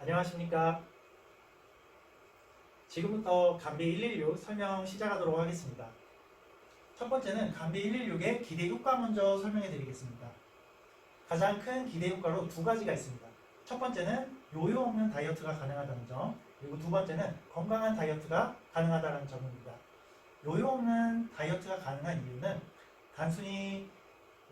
안녕하십니까. 지금부터 감비 116 설명 시작하도록 하겠습니다. 첫 번째는 감비 116의 기대 효과 먼저 설명해 드리겠습니다. 가장 큰 기대 효과로 두 가지가 있습니다. 첫 번째는 요요 없는 다이어트가 가능하다는 점, 그리고 두 번째는 건강한 다이어트가 가능하다는 점입니다. 요요 없는 다이어트가 가능한 이유는 단순히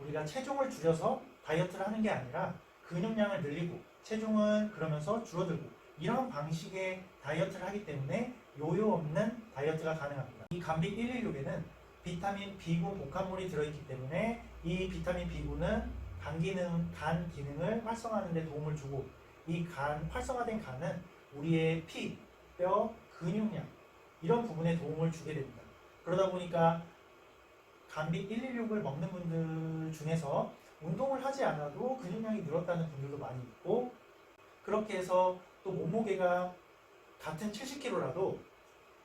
우리가 체중을 줄여서 다이어트를 하는 게 아니라 근육량을 늘리고 체중은 그러면서 줄어들고 이런 방식의 다이어트를 하기 때문에 요요 없는 다이어트가 가능합니다. 이 감비 116에는 비타민 B9 복합물이 들어있기 때문에 이 비타민 B9는 간 기능을 활성화하는 데 도움을 주고 이 활성화된 간은 우리의 피, 뼈, 근육량 이런 부분에 도움을 주게 됩니다. 그러다 보니까 감비 116을 먹는 분들 중에서 운동을 하지 않아도 근육량이 늘었다는 분들도 많이 있고, 그렇게 해서 또 몸무게가 같은 70kg라도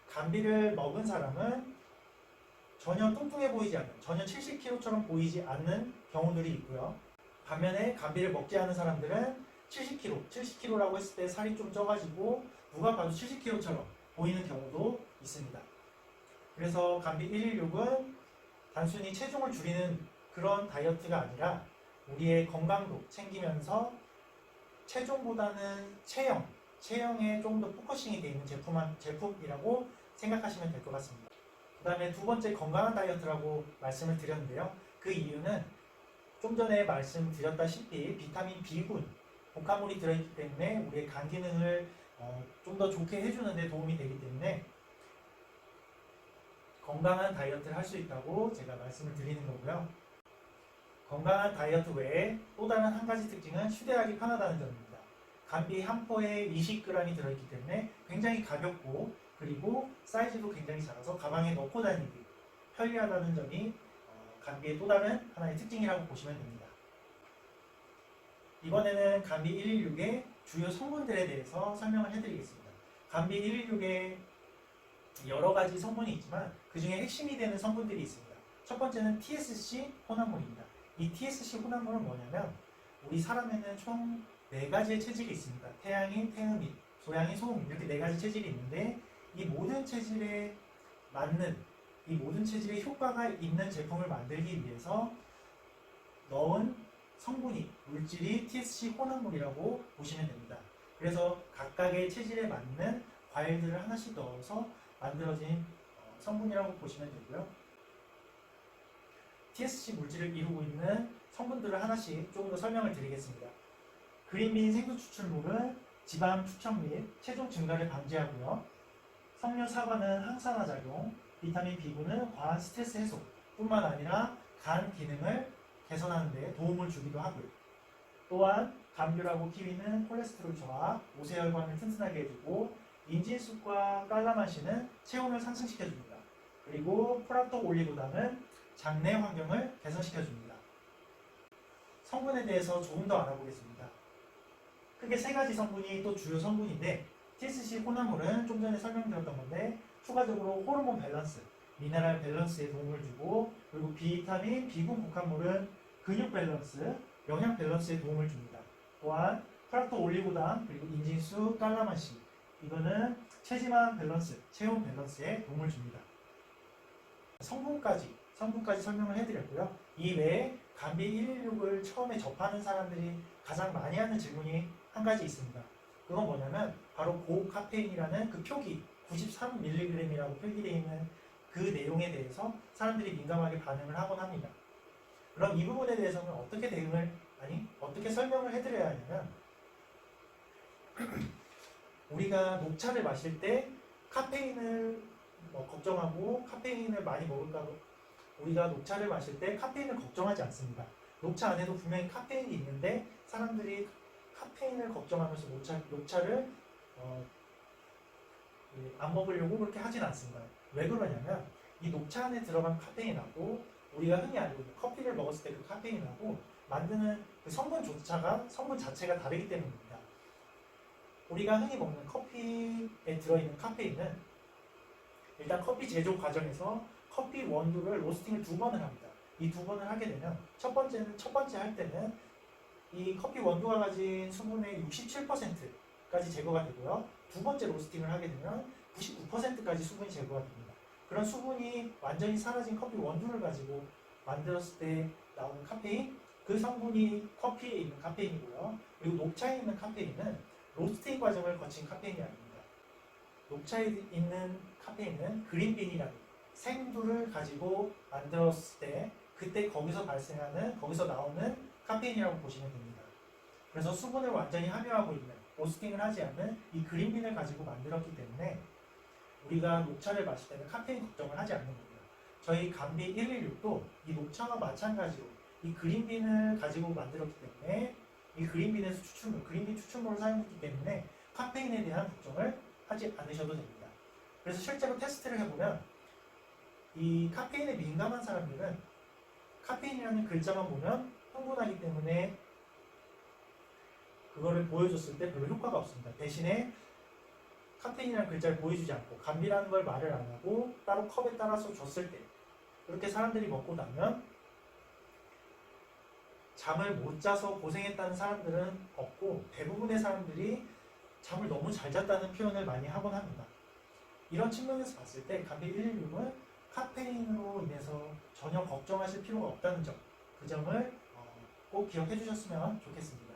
감비를 먹은 사람은 전혀 뚱뚱해 보이지 않는, 전혀 70kg처럼 보이지 않는 경우들이 있고요. 반면에 감비를 먹지 않은 사람들은 70kg라고 했을 때 살이 좀 쪄가지고 누가 봐도 70kg처럼 보이는 경우도 있습니다. 그래서 감비 116은 단순히 체중을 줄이는 그런 다이어트가 아니라 우리의 건강도 챙기면서 체중보다는 체형에 좀 더 포커싱이 되어 있는 제품이라고 생각하시면 될 것 같습니다. 그 다음에 두 번째 건강한 다이어트라고 말씀을 드렸는데요. 그 이유는 좀 전에 말씀드렸다시피 비타민 B군 복합물이 들어있기 때문에 우리의 간 기능을 좀 더 좋게 해주는 데 도움이 되기 때문에 건강한 다이어트를 할 수 있다고 제가 말씀을 드리는 거고요. 건강한 다이어트 외에 또 다른 한 가지 특징은 휴대하기 편하다는 점입니다. 감비 한 포에 20g이 들어있기 때문에 굉장히 가볍고 그리고 사이즈도 굉장히 작아서 가방에 넣고 다니기 편리하다는 점이 감비의 또 다른 하나의 특징이라고 보시면 됩니다. 이번에는 감비 116의 주요 성분들에 대해서 설명을 해드리겠습니다. 감비 116의 여러 가지 성분이 있지만 그 중에 핵심이 되는 성분들이 있습니다. 첫 번째는 TSC 혼합물입니다. 이 TSC 혼합물은 뭐냐면 우리 사람에는 총 4가지의 체질이 있습니다. 태양인, 태음인, 소양인, 소음인 이렇게 4가지 체질이 있는데 이 모든 체질에 맞는 이 모든 체질에 효과가 있는 제품을 만들기 위해서 넣은 물질이 TSC 혼합물이라고 보시면 됩니다. 그래서 각각의 체질에 맞는 과일들을 하나씩 넣어서 만들어진 성분이라고 보시면 되고요. TSC 물질을 이루고 있는 성분들을 하나씩 조금 더 설명을 드리겠습니다. 그린빈 생수 추출물은 지방 축적 및 체중 증가를 방지하고요. 석류 사과는 항산화 작용, 비타민 B9는 과한 스트레스 해소 뿐만 아니라 간 기능을 개선하는 데 도움을 주기도 하고요. 또한 감귤하고 키위는 콜레스테롤 저하, 모세혈관을 튼튼하게 해주고 인진쑥과 깔라만시는 체온을 상승시켜줍니다. 그리고 프락토 올리고당은 장내 환경을 개선시켜줍니다. 성분에 대해서 조금 더 알아보겠습니다. 크게 3가지 성분이 또 주요 성분인데 TSC 혼합물은 좀 전에 설명드렸던 건데 추가적으로 호르몬 밸런스, 미네랄 밸런스에 도움을 주고 그리고 비타민, B군 복합물은 근육 밸런스, 영양 밸런스에 도움을 줍니다. 또한 프락토 올리고당, 그리고 인진쑥, 깔라만시 이거는 체지방 밸런스, 체온 밸런스에 도움을 줍니다. 성분까지 설명을 해드렸고요. 이 외에 감비 116을 처음에 접하는 사람들이 가장 많이 하는 질문이 한 가지 있습니다. 그건 뭐냐면 바로 고카페인이라는 그 표기 93mg이라고 표기되어 있는 그 내용에 대해서 사람들이 민감하게 반응을 하곤 합니다. 그럼 이 부분에 대해서는 어떻게 설명을 해드려야 하냐면 우리가 녹차를 마실 때 카페인을 걱정하고 카페인을 많이 먹을까 우리가 녹차를 마실 때 카페인을 걱정하지 않습니다. 녹차 안에도 분명히 카페인이 있는데 사람들이 카페인을 걱정하면서 녹차를 안 먹으려고 그렇게 하진 않습니다. 왜 그러냐면 이 녹차 안에 들어간 카페인하고 우리가 흔히 알고 있는 커피를 먹었을 때 그 카페인하고 만드는 그 성분 자체가 다르기 때문입니다. 우리가 흔히 먹는 커피에 들어있는 카페인은 일단 커피 제조 과정에서 커피 원두를 로스팅을 2번을 합니다. 이 2번을 하게 되면 첫 번째 할 때는 이 커피 원두가 가진 수분의 67% 까지 제거가 되고요. 두 번째 로스팅을 하게 되면 99%까지 수분이 제거가 됩니다. 그런 수분이 완전히 사라진 커피 원두를 가지고 만들었을 때 나오는 카페인, 그 성분이 커피에 있는 카페인이고요. 그리고 녹차에 있는 카페인은 로스팅 과정을 거친 카페인이 아닙니다. 녹차에 있는 카페인은 그린빈이라는 생두를 가지고 만들었을 때 그때 거기서 나오는 카페인이라고 보시면 됩니다. 그래서 수분을 완전히 함유하고 있는, 로스팅을 하지 않는 이 그린빈을 가지고 만들었기 때문에 우리가 녹차를 마실 때는 카페인 걱정을 하지 않는 겁니다. 저희 감비 116도 이 녹차와 마찬가지로 이 그린빈을 가지고 만들었기 때문에 이 그린빈에서 그린빈 추출물을 사용했기 때문에 카페인에 대한 걱정을 하지 않으셔도 됩니다. 그래서 실제로 테스트를 해보면 이 카페인에 민감한 사람들은 카페인이라는 글자만 보면 흥분하기 때문에 그거를 보여줬을 때 별로 효과가 없습니다. 대신에 카페인이라는 글자를 보여주지 않고 감비라는 걸 말을 안 하고 따로 컵에 따라서 줬을 때 그렇게 사람들이 먹고 나면 잠을 못 자서 고생했다는 사람들은 없고 대부분의 사람들이 잠을 너무 잘 잤다는 표현을 많이 하곤 합니다. 이런 측면에서 봤을 때 감비 116은 카페인으로 인해서 전혀 걱정하실 필요가 없다는 점, 그 점을 꼭 기억해 주셨으면 좋겠습니다.